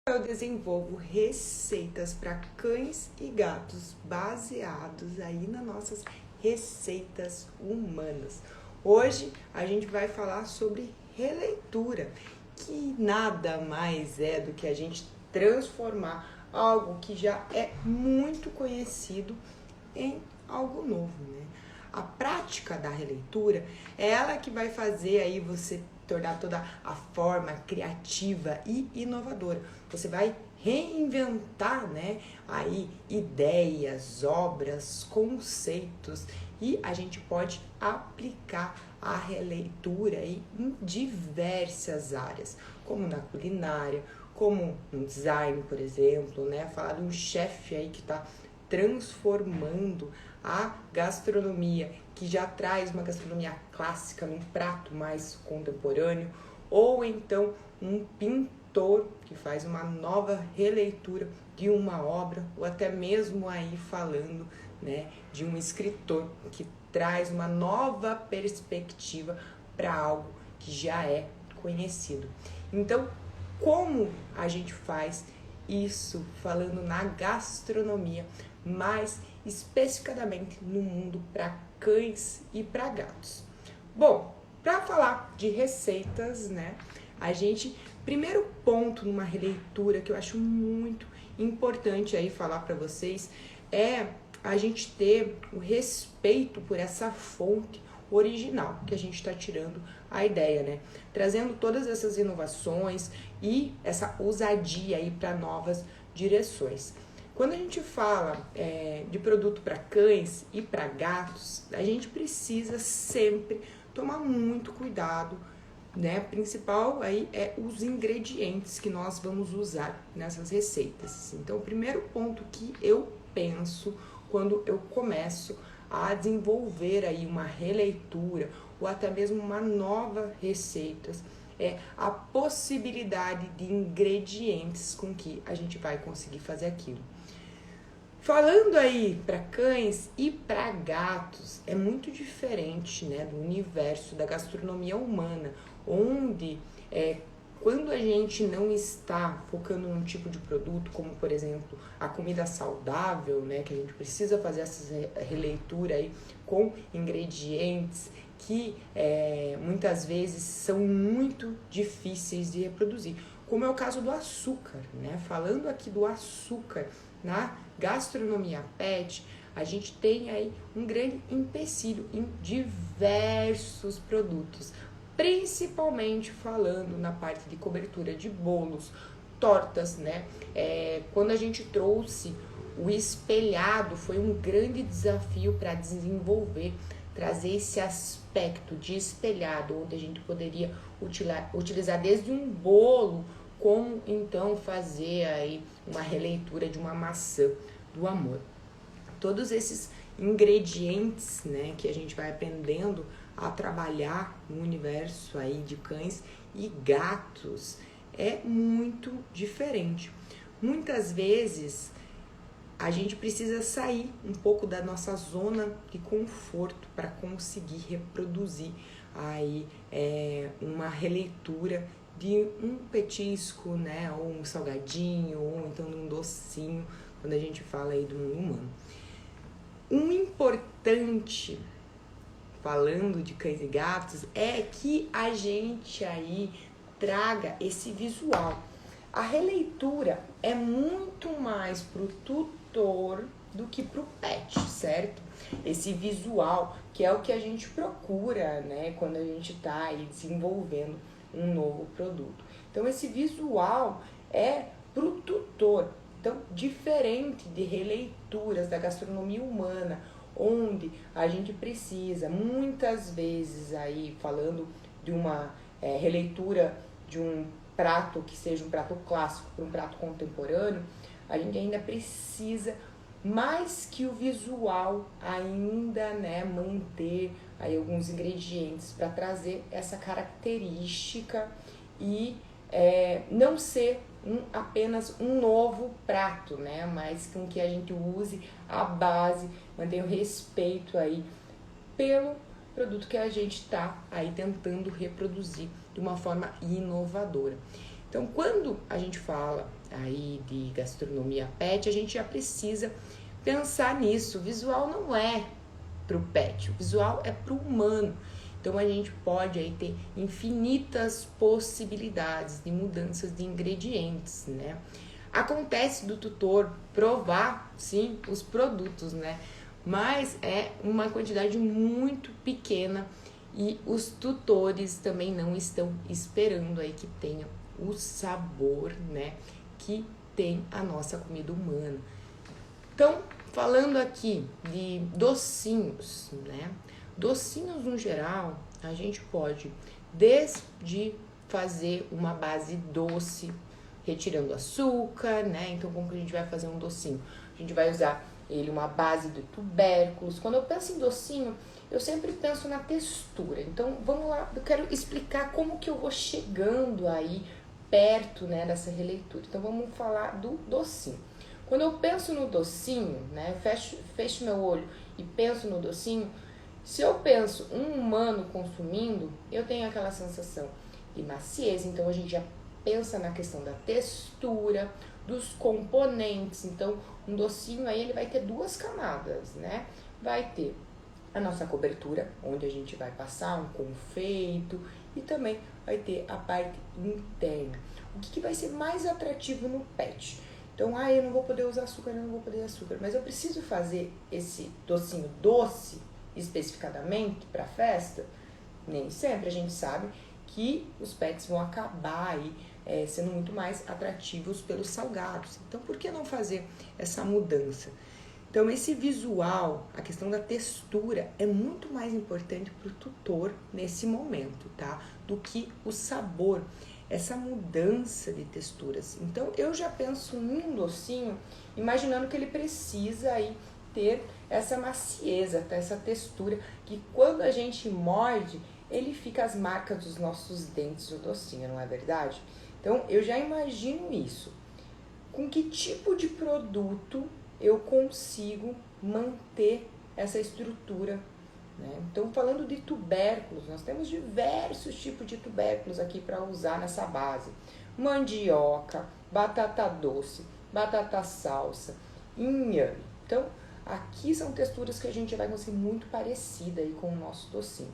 Eu desenvolvo receitas para cães e gatos baseados aí nas nossas receitas humanas. Hoje a gente vai falar sobre releitura, que nada mais é do que a gente transformar algo que já é muito conhecido em algo novo, né? A prática da releitura é ela que vai fazer aí você tornar toda a forma criativa e inovadora. Você vai reinventar, né, aí ideias, obras, conceitos, e a gente pode aplicar a releitura aí em diversas áreas, como na culinária, como no design, por exemplo, né? Falar de um chefe aí que está transformando a gastronomia, que já traz uma gastronomia clássica num prato mais contemporâneo, ou então um pintor que faz uma nova releitura de uma obra, ou até mesmo aí falando, né, de um escritor que traz uma nova perspectiva para algo que já é conhecido. Então, como a gente faz isso falando na gastronomia, mais especificamente no mundo para cães e para gatos? Bom, para falar de receitas, né, a gente, primeiro ponto numa releitura que eu acho muito importante aí falar para vocês é a gente ter o respeito por essa fonte original que a gente está tirando a ideia, né? Trazendo todas essas inovações e essa ousadia aí para novas direções. Quando a gente fala de produto para cães e para gatos, a gente precisa sempre tomar muito cuidado, né? Principal aí é os ingredientes que nós vamos usar nessas receitas. Então, o primeiro ponto que eu penso quando eu começo a desenvolver aí uma releitura ou até mesmo uma nova receita é a possibilidade de ingredientes com que a gente vai conseguir fazer aquilo. Falando aí para cães e para gatos, é muito diferente, né, do universo da gastronomia humana, onde quando a gente não está focando num tipo de produto, como por exemplo a comida saudável, né, que a gente precisa fazer essa releitura aí com ingredientes que muitas vezes são muito difíceis de reproduzir, como é o caso do açúcar, né? Falando aqui do açúcar na gastronomia pet, a gente tem aí um grande empecilho em diversos produtos, principalmente falando na parte de cobertura de bolos, tortas, né? Quando a gente trouxe o espelhado, foi um grande desafio para desenvolver, trazer esse aspecto de espelhado, onde a gente poderia utilizar desde um bolo, como então fazer aí uma releitura de uma maçã do amor. Todos esses ingredientes, né, que a gente vai aprendendo a trabalhar no universo aí de cães e gatos é muito diferente. Muitas vezes a gente precisa sair um pouco da nossa zona de conforto para conseguir reproduzir aí uma releitura de um petisco, né, ou um salgadinho, ou então um docinho, quando a gente fala aí do mundo humano. Um importante, falando de cães e gatos, é que a gente aí traga esse visual. A releitura é muito mais pro tutor do que pro pet, certo? Esse visual, que é o que a gente procura, né, quando a gente tá aí desenvolvendo um novo produto. Então, esse visual é pro tutor. Então, diferente de releituras da gastronomia humana, onde a gente precisa, muitas vezes aí, falando de uma releitura de um prato que seja um prato clássico para um prato contemporâneo, a gente ainda precisa, mais que o visual, ainda, né, manter aí alguns ingredientes para trazer essa característica e não ser apenas um novo prato, né, mas com que a gente use a base, mantenha o respeito aí pelo produto que a gente está aí tentando reproduzir de uma forma inovadora. Então, quando a gente fala aí de gastronomia pet, a gente já precisa pensar nisso. O visual não é para o pet, o visual é para o humano. Então, a gente pode aí ter infinitas possibilidades de mudanças de ingredientes, né? Acontece do tutor provar, sim, os produtos, né? Mas é uma quantidade muito pequena e os tutores também não estão esperando aí que tenha o sabor, né, que tem a nossa comida humana. Então, falando aqui de docinhos, né? Docinhos no geral, a gente pode desde fazer uma base doce, retirando açúcar, né? Então, como que a gente vai fazer um docinho? A gente vai usar ele uma base de tubérculos. Quando eu penso em docinho, eu sempre penso na textura. Então, vamos lá, eu quero explicar como que eu vou chegando aí perto, né, dessa releitura. Então, vamos falar do docinho. Quando eu penso no docinho, né, fecho meu olho e penso no docinho, se eu penso um humano consumindo, eu tenho aquela sensação de maciez. Então, a gente já pensa na questão da textura, dos componentes. Então, um docinho aí ele vai ter duas camadas, né? Vai ter a nossa cobertura, onde a gente vai passar um confeito, e também vai ter a parte interna. O que vai ser mais atrativo no pet? Então, eu não vou poder usar açúcar, eu não vou poder usar açúcar, mas eu preciso fazer esse docinho doce especificadamente para festa? Nem sempre. A gente sabe que os pets vão acabar aí sendo muito mais atrativos pelos salgados. Então, por que não fazer essa mudança? Então, esse visual, a questão da textura, é muito mais importante para o tutor nesse momento, tá? Do que o sabor, essa mudança de texturas. Então, eu já penso em um docinho, imaginando que ele precisa aí ter essa macieza, essa textura, que quando a gente morde, ele fica as marcas dos nossos dentes, o docinho, não é verdade? Então, eu já imagino isso. Com que tipo de produto eu consigo manter essa estrutura, né? Então, falando de tubérculos, nós temos diversos tipos de tubérculos aqui para usar nessa base. Mandioca, batata doce, batata salsa, inhame. Então, aqui são texturas que a gente vai conseguir muito parecida aí com o nosso docinho.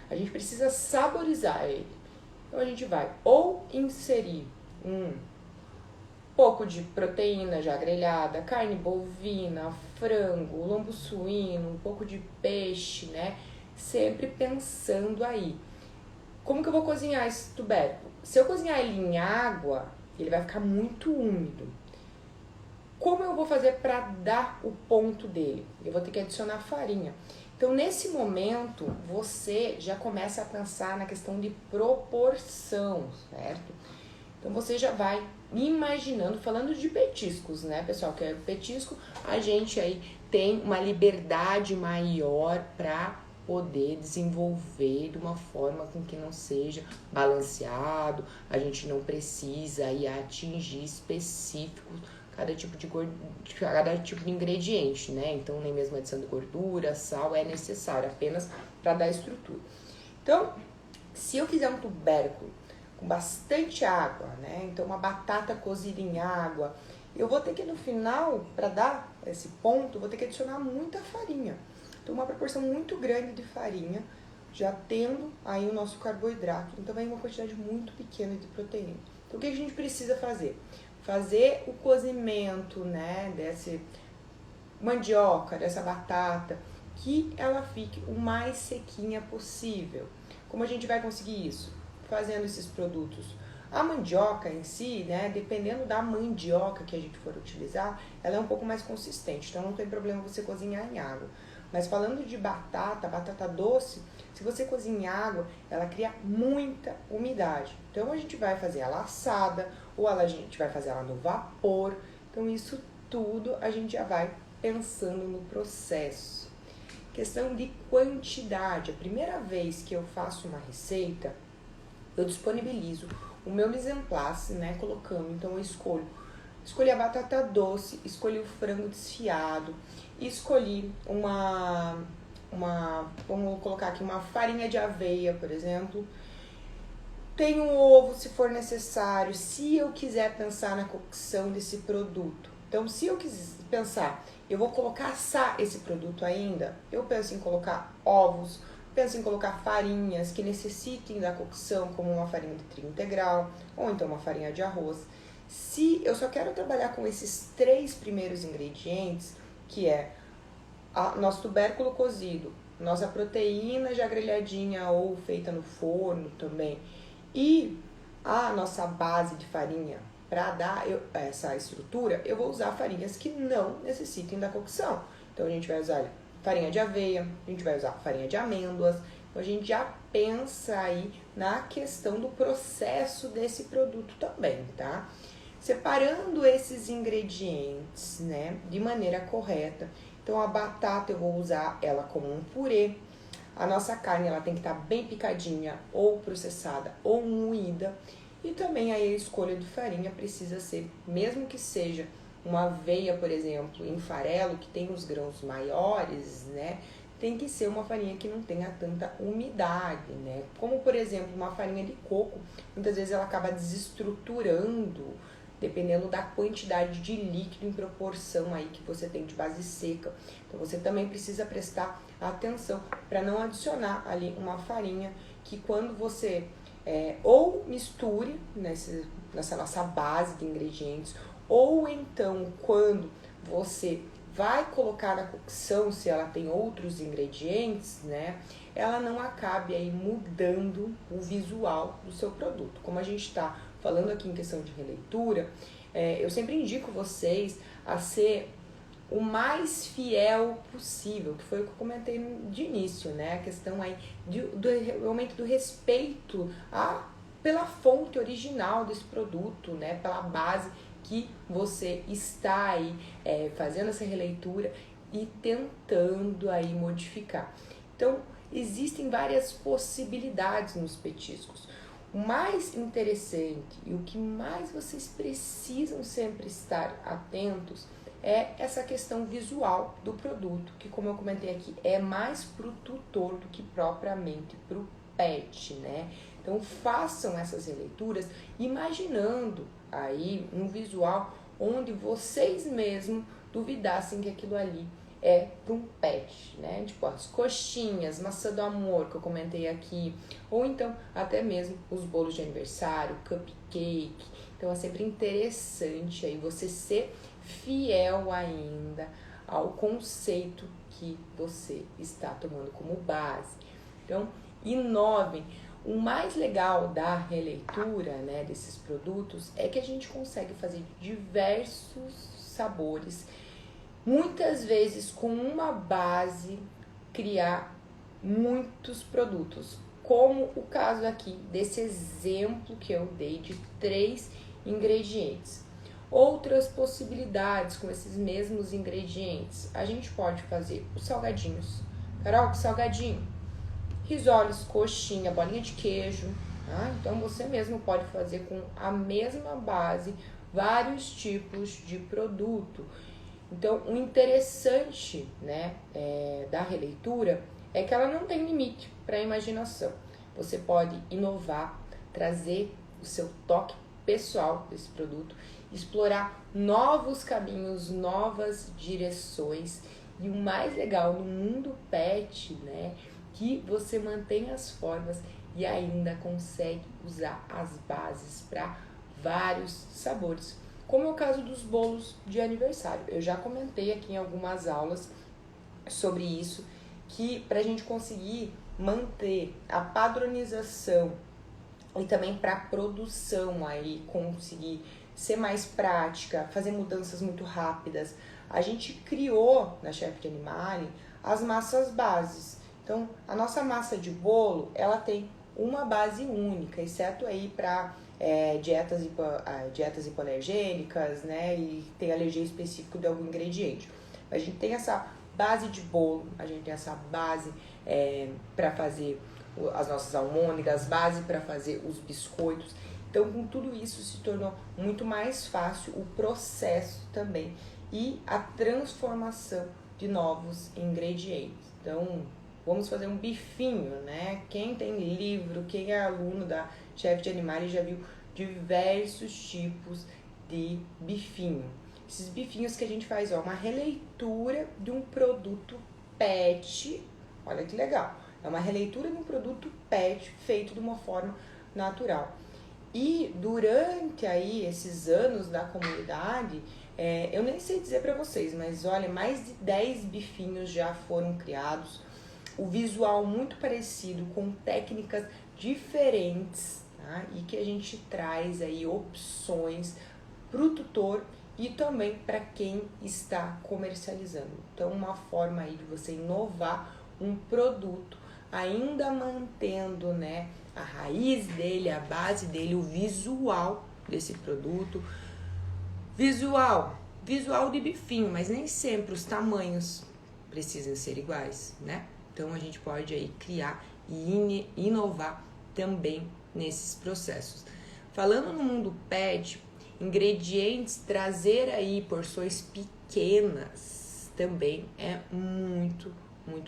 A gente precisa saborizar ele. Então, a gente vai ou inserir um pouco de proteína já grelhada, carne bovina, frango, lombo suíno, um pouco de peixe, né? Sempre pensando aí. Como que eu vou cozinhar esse tubérculo? Se eu cozinhar ele em água, ele vai ficar muito úmido. Como eu vou fazer para dar o ponto dele? Eu vou ter que adicionar farinha. Então, nesse momento, você já começa a pensar na questão de proporção, certo? Então, você já vai imaginando, falando de petiscos, né, pessoal? Que é petisco, a gente aí tem uma liberdade maior para poder desenvolver de uma forma com que não seja balanceado, a gente não precisa aí atingir específicos cada tipo de ingrediente, né? Então, nem mesmo adição de gordura, sal é necessário apenas para dar estrutura. Então, se eu fizer um tubérculo com bastante água, né? Então, uma batata cozida em água, eu vou ter que, no final, para dar esse ponto, vou ter que adicionar muita farinha. Então, uma proporção muito grande de farinha, já tendo aí o nosso carboidrato. Então, vem uma quantidade muito pequena de proteína. Então, o que a gente precisa fazer? Fazer o cozimento, né, dessa mandioca, dessa batata, que ela fique o mais sequinha possível. Como a gente vai conseguir isso? Fazendo esses produtos. A mandioca em si, né, dependendo da mandioca que a gente for utilizar, ela é um pouco mais consistente, então não tem problema você cozinhar em água. Mas falando de batata doce, se você cozinha em água, ela cria muita umidade. Então a gente vai fazer ela assada, ou a gente vai fazer ela no vapor. Então isso tudo a gente já vai pensando no processo. Questão de quantidade. A primeira vez que eu faço uma receita, eu disponibilizo o meu mise en place, né, colocando, então eu escolhi a batata doce, escolhi o frango desfiado, escolhi vamos colocar aqui uma farinha de aveia, por exemplo, Tenho ovo se for necessário, se eu quiser pensar na cocção desse produto. Então, se eu quiser pensar, eu vou colocar assar esse produto ainda, eu penso em colocar ovos, penso em colocar farinhas que necessitem da cocção, como uma farinha de trigo integral, ou então uma farinha de arroz. Se eu só quero trabalhar com esses 3 primeiros ingredientes, que é nosso tubérculo cozido, nossa proteína já grelhadinha ou feita no forno também, e a nossa base de farinha, para dar essa estrutura, eu vou usar farinhas que não necessitem da cocção. Então a gente vai usar farinha de aveia, a gente vai usar farinha de amêndoas. Então a gente já pensa aí na questão do processo desse produto também, tá? Separando esses ingredientes, né, de maneira correta. Então a batata eu vou usar ela como um purê. A nossa carne ela tem que estar bem picadinha, ou processada, ou moída. E também aí a escolha de farinha precisa ser, mesmo que seja uma aveia, por exemplo, em farelo, que tem os grãos maiores, né? Tem que ser uma farinha que não tenha tanta umidade, né? Como, por exemplo, uma farinha de coco, muitas vezes ela acaba desestruturando, dependendo da quantidade de líquido em proporção aí que você tem de base seca. Então você também precisa prestar atenção para não adicionar ali uma farinha que quando você ou misture nessa nossa base de ingredientes, ou então quando você vai colocar na cocção, se ela tem outros ingredientes, né, ela não acabe aí mudando o visual do seu produto. Como a gente está falando aqui em questão de releitura, eu sempre indico vocês a ser o mais fiel possível, que foi o que eu comentei de início, né? A questão aí do aumento do respeito pela fonte original desse produto, né? Pela base que você está aí fazendo essa releitura e tentando aí modificar. Então, existem várias possibilidades nos petiscos. O mais interessante e o que mais vocês precisam sempre estar atentos é essa questão visual do produto, que como eu comentei aqui, é mais pro tutor do que propriamente pro pet, né? Então façam essas releituras imaginando aí um visual onde vocês mesmos duvidassem que aquilo ali é para um pet, né? Tipo as coxinhas, maçã do amor que eu comentei aqui, ou então até mesmo os bolos de aniversário, cupcake. Então é sempre interessante aí você ser fiel ainda ao conceito que você está tomando como base. Então, inovem. O mais legal da releitura, né, desses produtos é que a gente consegue fazer diversos sabores, muitas vezes com uma base criar muitos produtos, como o caso aqui desse exemplo que eu dei de 3 ingredientes. Outras possibilidades com esses mesmos ingredientes, a gente pode fazer os salgadinhos. Carol, que salgadinho? Risoles, coxinha, bolinha de queijo. Tá? Então você mesmo pode fazer com a mesma base vários tipos de produto. Então o interessante, né, da releitura é que ela não tem limite para a imaginação. Você pode inovar, trazer o seu toque pessoal desse produto, explorar novos caminhos, novas direções. E o mais legal no mundo pet, né, que você mantém as formas e ainda consegue usar as bases para vários sabores, como é o caso dos bolos de aniversário. Eu já comentei aqui em algumas aulas sobre isso, que para a gente conseguir manter a padronização e também para a produção aí conseguir ser mais prática, fazer mudanças muito rápidas, a gente criou na Chef de Animale as massas bases. Então, a nossa massa de bolo, ela tem uma base única, exceto aí para dietas hipoalergênicas, né, e tem alergia específica de algum ingrediente. A gente tem essa base de bolo, a gente tem essa base para fazer as nossas almôndegas, base para fazer os biscoitos. Então, com tudo isso se tornou muito mais fácil o processo também e a transformação de novos ingredientes. Então, vamos fazer um bifinho, né? Quem tem livro, quem é aluno da chefe de animal já viu diversos tipos de bifinho. Esses bifinhos que a gente faz, ó, uma releitura de um produto PET. Olha que legal. É uma releitura de um produto PET feito de uma forma natural. E durante aí esses anos da comunidade, eu nem sei dizer para vocês, mas olha, mais de 10 bifinhos já foram criados. O visual muito parecido, com técnicas diferentes, tá? E que a gente traz aí opções para o tutor e também para quem está comercializando. Então, uma forma aí de você inovar um produto, ainda mantendo, né, a raiz dele, a base dele, o visual desse produto. Visual de bifinho, mas nem sempre os tamanhos precisam ser iguais, né? Então a gente pode aí criar e inovar também nesses processos. Falando no mundo pet, ingredientes, trazer aí porções pequenas também é muito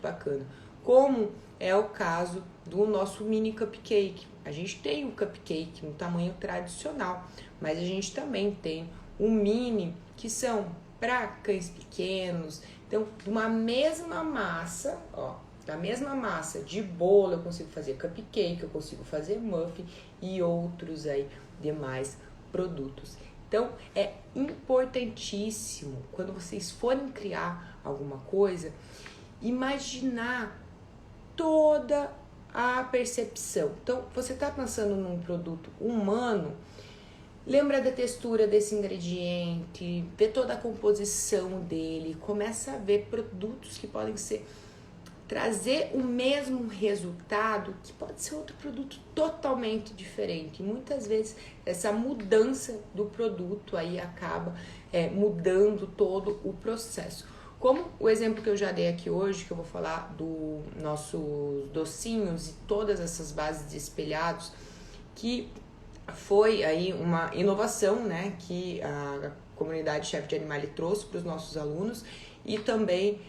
bacana. Como é o caso do nosso mini cupcake. A gente tem o cupcake no tamanho tradicional, mas a gente também tem o mini, que são para cães pequenos. Então, de uma mesma massa, ó, da mesma massa de bolo, eu consigo fazer cupcake, eu consigo fazer muffin e outros aí demais produtos. Então, é importantíssimo, quando vocês forem criar alguma coisa, imaginar toda a percepção. Então, você está pensando num produto humano, lembra da textura desse ingrediente, vê toda a composição dele, começa a ver produtos que podem trazer o mesmo resultado, que pode ser outro produto totalmente diferente. E muitas vezes essa mudança do produto aí acaba mudando todo o processo. Como o exemplo que eu já dei aqui hoje, que eu vou falar dos nossos docinhos e todas essas bases de espelhados, que foi aí uma inovação, né, que a comunidade Chefe de Animale trouxe para os nossos alunos, e também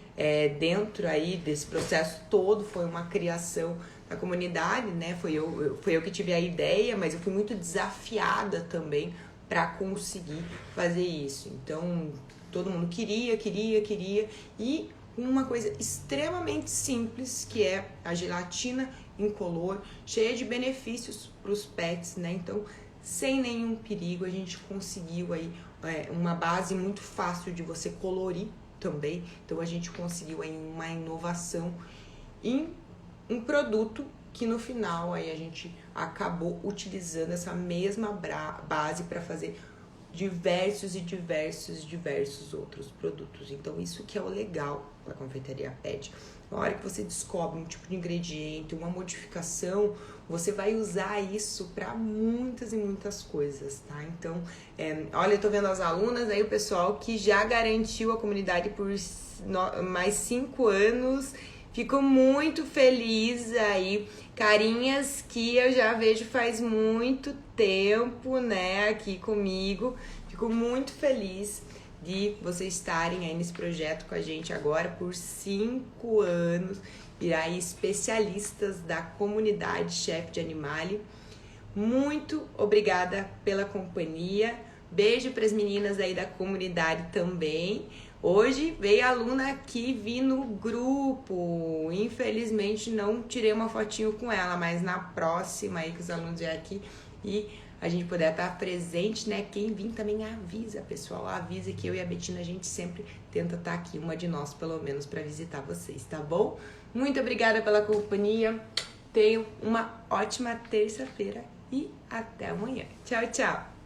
dentro aí desse processo todo foi uma criação da comunidade, né, foi eu que tive a ideia, mas eu fui muito desafiada também para conseguir fazer isso. Então, todo mundo queria, e uma coisa extremamente simples, que é a gelatina incolor, cheia de benefícios para os pets, né? Então, sem nenhum perigo, a gente conseguiu aí uma base muito fácil de você colorir também. Então, a gente conseguiu aí uma inovação em um produto que no final aí a gente acabou utilizando essa mesma base para fazer diversos outros produtos. Então, isso que é o legal da confeitaria pet. Na hora que você descobre um tipo de ingrediente, uma modificação, você vai usar isso para muitas e muitas coisas, tá? Então, olha, eu tô vendo as alunas aí, o pessoal que já garantiu a comunidade por mais 5 anos. Fico muito feliz aí, carinhas que eu já vejo faz muito tempo, né, aqui comigo. Fico muito feliz de vocês estarem aí nesse projeto com a gente agora por 5 anos, virar especialistas da comunidade Chefe de Animale. Muito obrigada pela companhia. Beijo para as meninas aí da comunidade também. Hoje veio a aluna aqui, vi no grupo. Infelizmente não tirei uma fotinho com ela, mas na próxima aí que os alunos vierem aqui e a gente puder estar presente, né? Quem vir também avisa, pessoal. Avisa que eu e a Betina, a gente sempre tenta estar aqui, uma de nós pelo menos, para visitar vocês, tá bom? Muito obrigada pela companhia. Tenham uma ótima terça-feira e até amanhã. Tchau, tchau!